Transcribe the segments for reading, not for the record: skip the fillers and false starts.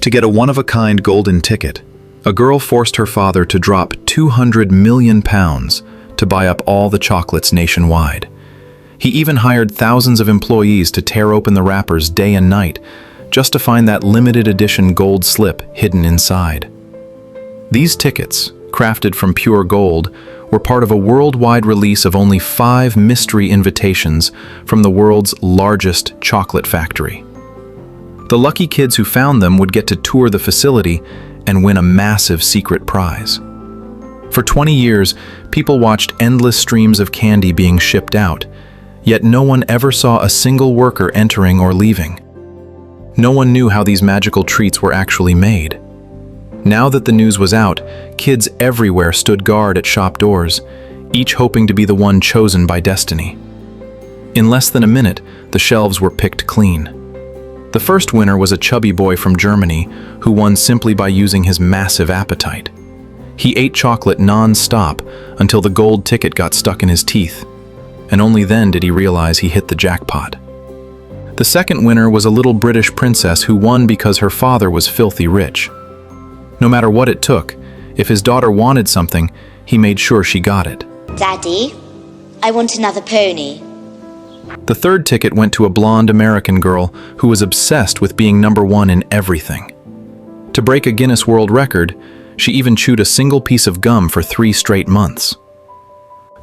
To get a one-of-a-kind golden ticket, a girl forced her father to drop £200 million to buy up all the chocolates nationwide. He even hired thousands of employees to tear open the wrappers day and night just to find that limited edition gold slip hidden inside. These tickets, crafted from pure gold, were part of a worldwide release of only 5 mystery invitations from the world's largest chocolate factory. The lucky kids who found them would get to tour the facility and win a massive secret prize. For 20 years, people watched endless streams of candy being shipped out, yet no one ever saw a single worker entering or leaving. No one knew how these magical treats were actually made. Now that the news was out, kids everywhere stood guard at shop doors, each hoping to be the one chosen by destiny. In less than a minute, the shelves were picked clean. The first winner was a chubby boy from Germany who won simply by using his massive appetite. He ate chocolate non-stop until the gold ticket got stuck in his teeth, and only then did he realize he hit the jackpot. The second winner was a little British princess who won because her father was filthy rich. No matter what it took, if his daughter wanted something, he made sure she got it. Daddy, I want another pony. The third ticket went to a blonde American girl who was obsessed with being #1 in everything. To break a Guinness World Record, she even chewed a single piece of gum for 3 straight months.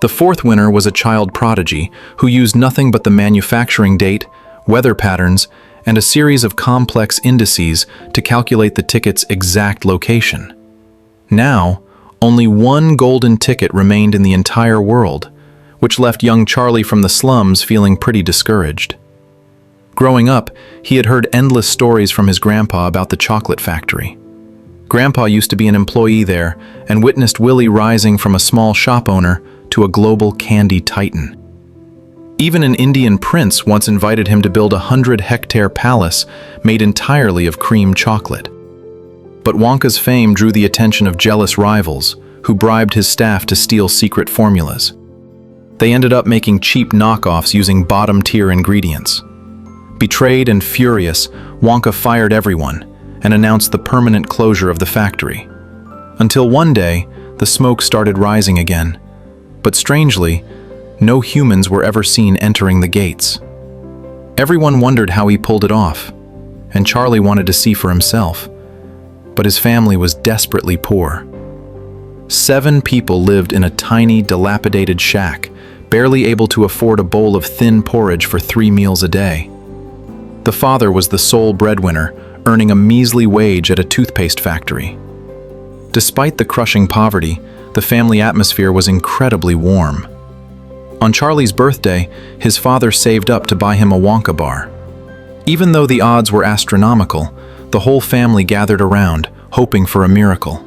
The fourth winner was a child prodigy who used nothing but the manufacturing date, weather patterns, and a series of complex indices to calculate the ticket's exact location. Now, only one golden ticket remained in the entire world, which left young Charlie from the slums feeling pretty discouraged. Growing up, he had heard endless stories from his grandpa about the chocolate factory. Grandpa used to be an employee there and witnessed Willy rising from a small shop owner to a global candy titan. Even an Indian prince once invited him to build a 100-hectare palace made entirely of cream chocolate. But Wonka's fame drew the attention of jealous rivals who bribed his staff to steal secret formulas. They ended up making cheap knockoffs using bottom-tier ingredients. Betrayed and furious, Wonka fired everyone and announced the permanent closure of the factory. Until one day, the smoke started rising again. But strangely, no humans were ever seen entering the gates. Everyone wondered how he pulled it off, and Charlie wanted to see for himself. But his family was desperately poor. 7 people lived in a tiny, dilapidated shack, barely able to afford a bowl of thin porridge for 3 meals a day. The father was the sole breadwinner, earning a measly wage at a toothpaste factory. Despite the crushing poverty, the family atmosphere was incredibly warm. On Charlie's birthday, his father saved up to buy him a Wonka bar. Even though the odds were astronomical, the whole family gathered around, hoping for a miracle.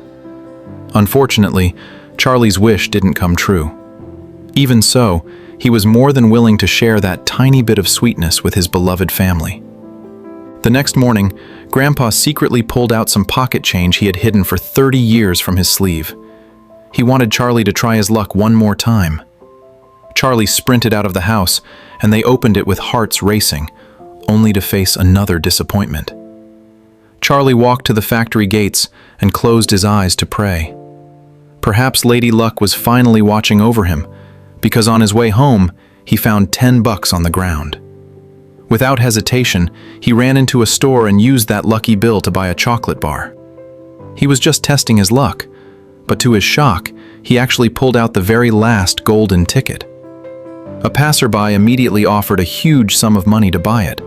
Unfortunately, Charlie's wish didn't come true. Even so, he was more than willing to share that tiny bit of sweetness with his beloved family. The next morning, Grandpa secretly pulled out some pocket change he had hidden for 30 years from his sleeve. He wanted Charlie to try his luck one more time. Charlie sprinted out of the house, and they opened it with hearts racing, only to face another disappointment. Charlie walked to the factory gates and closed his eyes to pray. Perhaps Lady Luck was finally watching over him, because on his way home, he found $10 on the ground. Without hesitation, he ran into a store and used that lucky bill to buy a chocolate bar. He was just testing his luck, but to his shock, he actually pulled out the very last golden ticket. A passerby immediately offered a huge sum of money to buy it,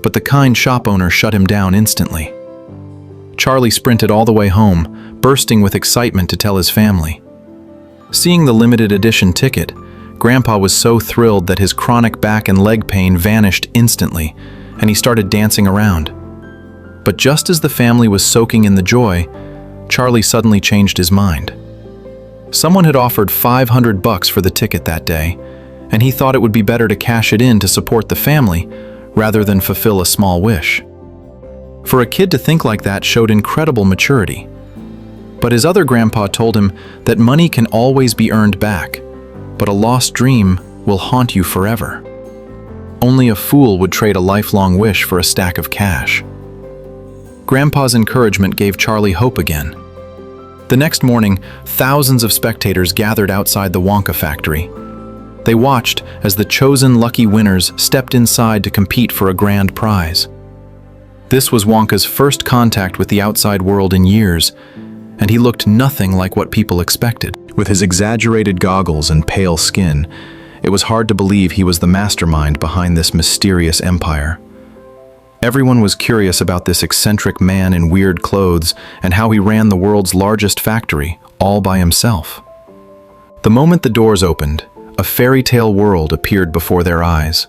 but the kind shop owner shut him down instantly. Charlie sprinted all the way home, bursting with excitement to tell his family. Seeing the limited edition ticket, Grandpa was so thrilled that his chronic back and leg pain vanished instantly, and he started dancing around. But just as the family was soaking in the joy, Charlie suddenly changed his mind. Someone had offered $500 for the ticket that day, and he thought it would be better to cash it in to support the family rather than fulfill a small wish. For a kid to think like that showed incredible maturity. But his other grandpa told him that money can always be earned back, but a lost dream will haunt you forever. Only a fool would trade a lifelong wish for a stack of cash. Grandpa's encouragement gave Charlie hope again. The next morning, thousands of spectators gathered outside the Wonka factory. They watched as the chosen lucky winners stepped inside to compete for a grand prize. This was Wonka's first contact with the outside world in years, and he looked nothing like what people expected. With his exaggerated goggles and pale skin, it was hard to believe he was the mastermind behind this mysterious empire. Everyone was curious about this eccentric man in weird clothes and how he ran the world's largest factory, all by himself. The moment the doors opened, a fairy tale world appeared before their eyes.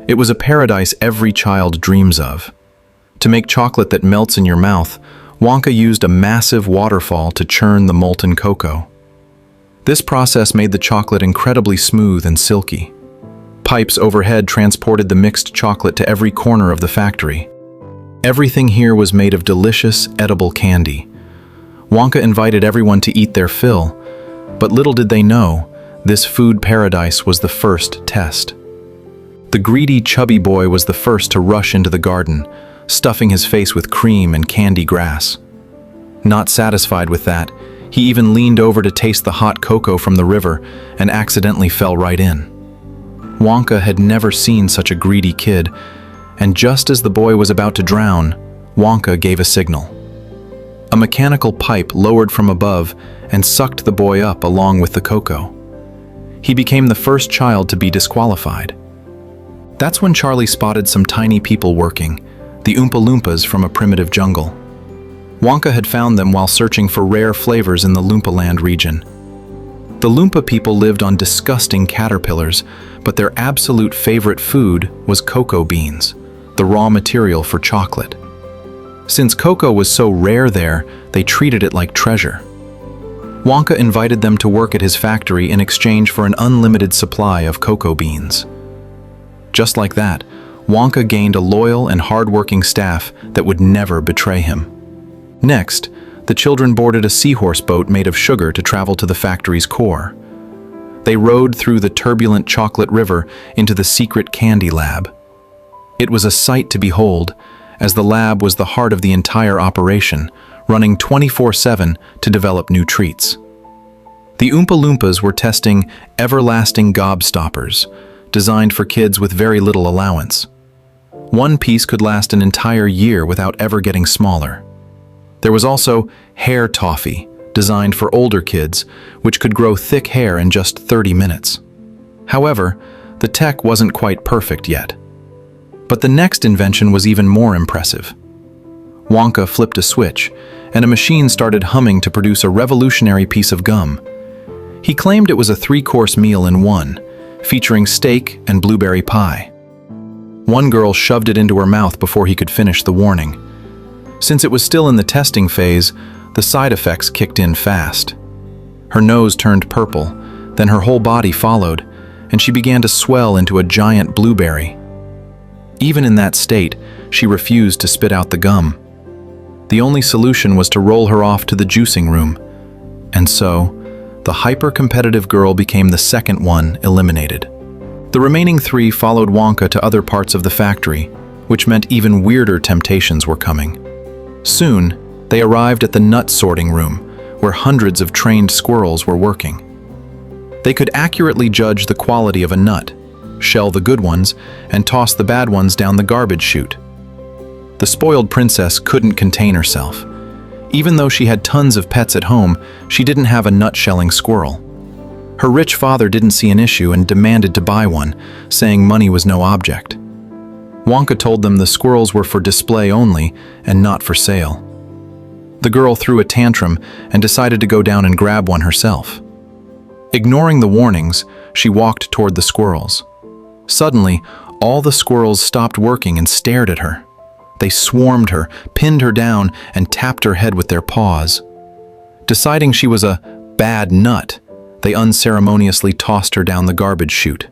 It was a paradise every child dreams of. To make chocolate that melts in your mouth, Wonka used a massive waterfall to churn the molten cocoa. This process made the chocolate incredibly smooth and silky. Pipes overhead transported the mixed chocolate to every corner of the factory. Everything here was made of delicious, edible candy. Wonka invited everyone to eat their fill, but little did they know, this food paradise was the first test. The greedy, chubby boy was the first to rush into the garden, stuffing his face with cream and candy grass. Not satisfied with that, he even leaned over to taste the hot cocoa from the river and accidentally fell right in. Wonka had never seen such a greedy kid, and just as the boy was about to drown, Wonka gave a signal. A mechanical pipe lowered from above and sucked the boy up along with the cocoa. He became the first child to be disqualified. That's when Charlie spotted some tiny people working, the Oompa Loompas from a primitive jungle. Wonka had found them while searching for rare flavors in the Loompaland region. The Loompa people lived on disgusting caterpillars, but their absolute favorite food was cocoa beans, the raw material for chocolate. Since cocoa was so rare there, they treated it like treasure. Wonka invited them to work at his factory in exchange for an unlimited supply of cocoa beans. Just like that, Wonka gained a loyal and hardworking staff that would never betray him. Next, the children boarded a seahorse boat made of sugar to travel to the factory's core. They rode through the turbulent chocolate river into the secret candy lab. It was a sight to behold, as the lab was the heart of the entire operation, running 24/7 to develop new treats. The Oompa Loompas were testing everlasting gobstoppers, designed for kids with very little allowance. One piece could last an entire year without ever getting smaller. There was also hair toffee, designed for older kids, which could grow thick hair in just 30 minutes. However, the tech wasn't quite perfect yet. But the next invention was even more impressive. Wonka flipped a switch, and a machine started humming to produce a revolutionary piece of gum. He claimed it was a 3-course meal in one, featuring steak and blueberry pie. One girl shoved it into her mouth before he could finish the warning. Since it was still in the testing phase, the side effects kicked in fast. Her nose turned purple, then her whole body followed, and she began to swell into a giant blueberry. Even in that state, she refused to spit out the gum. The only solution was to roll her off to the juicing room. And so, the hyper-competitive girl became the second one eliminated. The remaining 3 followed Wonka to other parts of the factory, which meant even weirder temptations were coming. Soon, they arrived at the nut sorting room, where hundreds of trained squirrels were working. They could accurately judge the quality of a nut, shell the good ones, and toss the bad ones down the garbage chute. The spoiled princess couldn't contain herself. Even though she had tons of pets at home, she didn't have a nut-shelling squirrel. Her rich father didn't see an issue and demanded to buy one, saying money was no object. Wonka told them the squirrels were for display only and not for sale. The girl threw a tantrum and decided to go down and grab one herself. Ignoring the warnings, she walked toward the squirrels. Suddenly, all the squirrels stopped working and stared at her. They swarmed her, pinned her down, and tapped her head with their paws. Deciding she was a bad nut, they unceremoniously tossed her down the garbage chute.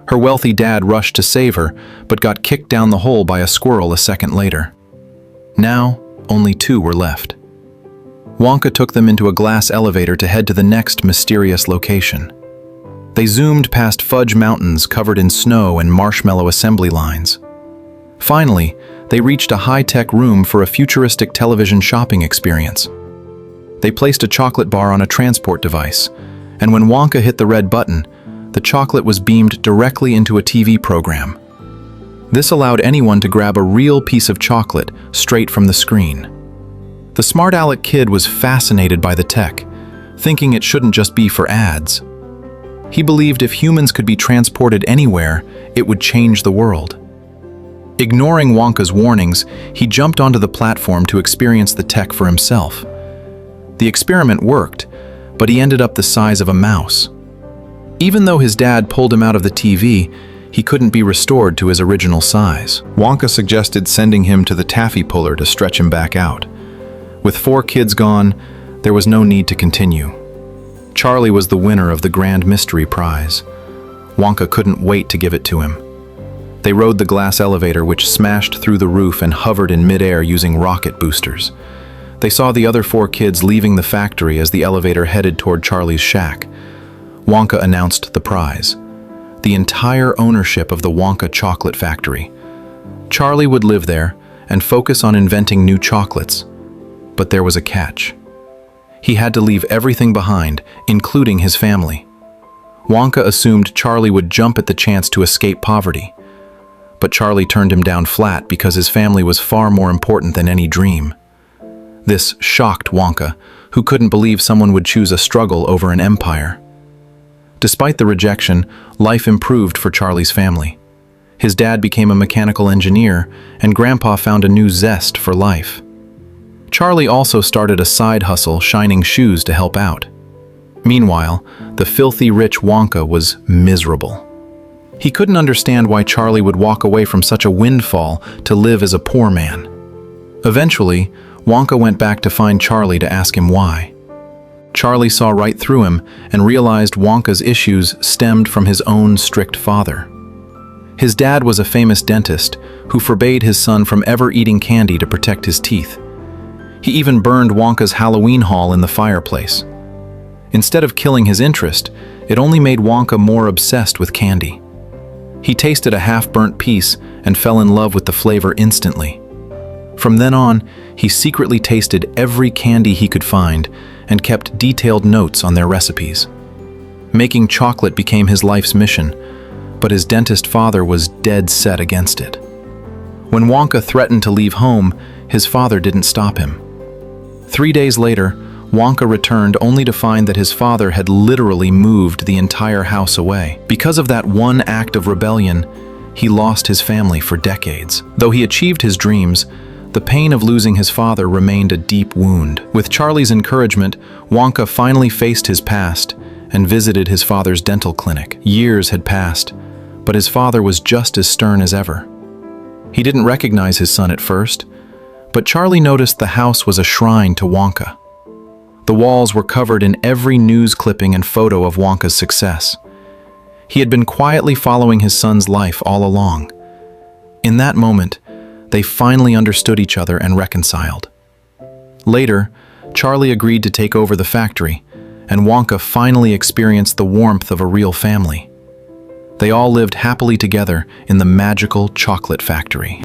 Her wealthy dad rushed to save her, but got kicked down the hole by a squirrel a second later. Now, only 2 were left. Wonka took them into a glass elevator to head to the next mysterious location. They zoomed past fudge mountains covered in snow and marshmallow assembly lines. Finally, They reached a high-tech room for a futuristic television shopping experience. They placed a chocolate bar on a transport device, and when Wonka hit the red button, the chocolate was beamed directly into a TV program. This allowed anyone to grab a real piece of chocolate straight from the screen. The smart aleck kid was fascinated by the tech, thinking it shouldn't just be for ads. He believed if humans could be transported anywhere, it would change the world. Ignoring Wonka's warnings, he jumped onto the platform to experience the tech for himself. The experiment worked, but he ended up the size of a mouse. Even though his dad pulled him out of the TV, he couldn't be restored to his original size. Wonka suggested sending him to the taffy puller to stretch him back out. With 4 kids gone, there was no need to continue. Charlie was the winner of the Grand Mystery Prize. Wonka couldn't wait to give it to him. They rode the glass elevator, which smashed through the roof and hovered in midair using rocket boosters. They saw the other 4 kids leaving the factory as the elevator headed toward Charlie's shack. Wonka announced the prize: the entire ownership of the Wonka chocolate factory. Charlie would live there and focus on inventing new chocolates. But there was a catch. He had to leave everything behind, including his family. Wonka assumed Charlie would jump at the chance to escape poverty. But Charlie turned him down flat because his family was far more important than any dream. This shocked Wonka, who couldn't believe someone would choose a struggle over an empire. Despite the rejection, life improved for Charlie's family. His dad became a mechanical engineer, and Grandpa found a new zest for life. Charlie also started a side hustle shining shoes to help out. Meanwhile, the filthy rich Wonka was miserable. He couldn't understand why Charlie would walk away from such a windfall to live as a poor man. Eventually, Wonka went back to find Charlie to ask him why. Charlie saw right through him and realized Wonka's issues stemmed from his own strict father. His dad was a famous dentist who forbade his son from ever eating candy to protect his teeth. He even burned Wonka's Halloween haul in the fireplace. Instead of killing his interest, it only made Wonka more obsessed with candy. He tasted a half-burnt piece and fell in love with the flavor instantly. From then on, he secretly tasted every candy he could find and kept detailed notes on their recipes. Making chocolate became his life's mission, but his dentist father was dead set against it. When Wonka threatened to leave home, his father didn't stop him. 3 days later, Wonka returned only to find that his father had literally moved the entire house away. Because of that one act of rebellion, he lost his family for decades. Though he achieved his dreams, the pain of losing his father remained a deep wound. With Charlie's encouragement, Wonka finally faced his past and visited his father's dental clinic. Years had passed, but his father was just as stern as ever. He didn't recognize his son at first, but Charlie noticed the house was a shrine to Wonka. The walls were covered in every news clipping and photo of Wonka's success. He had been quietly following his son's life all along. In that moment, they finally understood each other and reconciled. Later, Charlie agreed to take over the factory, and Wonka finally experienced the warmth of a real family. They all lived happily together in the magical chocolate factory.